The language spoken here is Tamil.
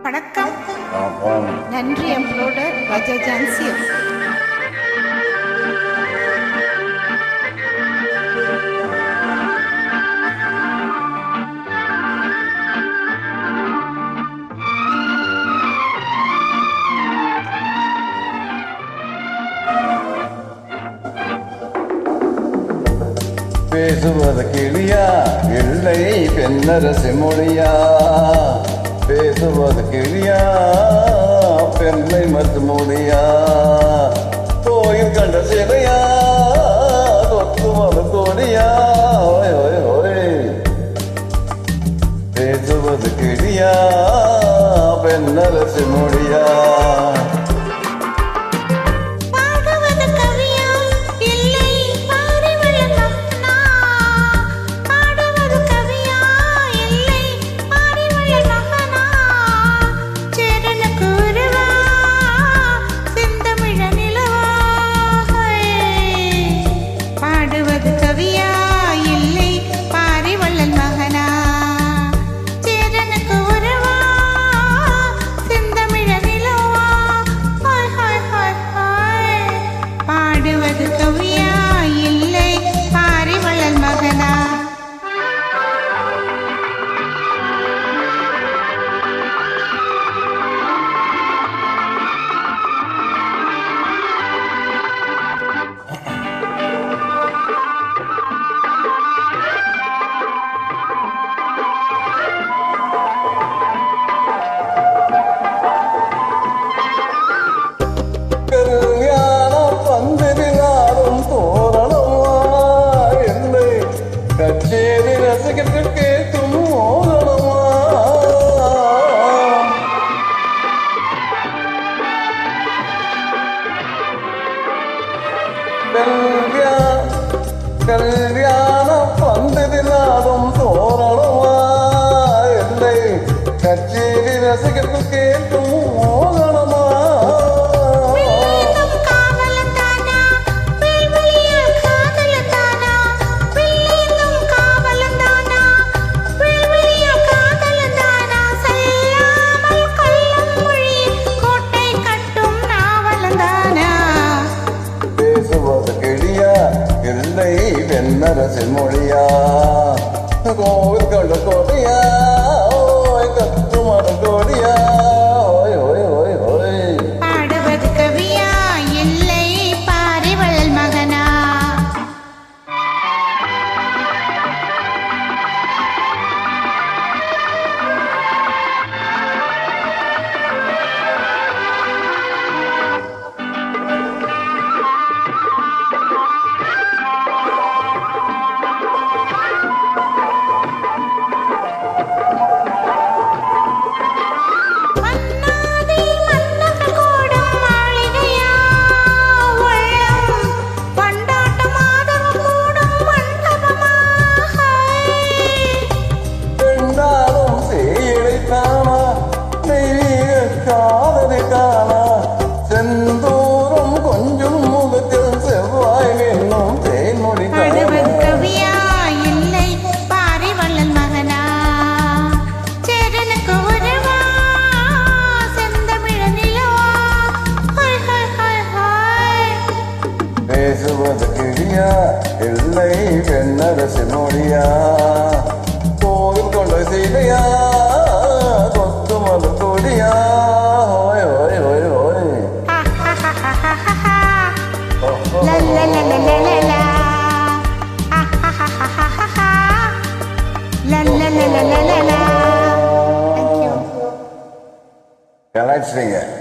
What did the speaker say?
வணக்கம். நன்றி. அப்லோடர் ராஜா ஜான்சி. பேசுவது கிளியா இல்லை பெண்ணரசி மொழியா? பேசுவது கிளியா பெண்ணை மத்து மொழியா? கோயில் கண்ட சிலையா தொத்துவது கொடியா? பேசுவது கிளியா பெண்ணரசி மொழியா? கச்சேரி ரசிகர்கள் கேட்கும் மோகனமா? கல்யாணம் பந்ததிலாடும் தோரணமா? இல்லை கச்சேரி ரசிகர்கள் கேட்கும் மோகனமா? இல்லை வெண்ணரசி மொழியா? கோவில் கண்ட கொடியா கத்து மரம் கொடியா? பாடுவது கவியா இல்லை பாரிவள்ளல் மகனா? செந்தூரம் கொஞ்சம் முகத்தில் செவ்வாய் என்னும் தேன்மொழி. பாடுவது கவியா இல்லை பாரிவள்ளல் மகனா? சேரனுக்கு உருவா செந்தமிழ நிலவா? பேசுவது கிளியா இல்லை பெண்ணரசி மொழியா? கோவில் கொண்ட சீதையா கொத்து மது கொடியா? கலாய்ச்சிங்க.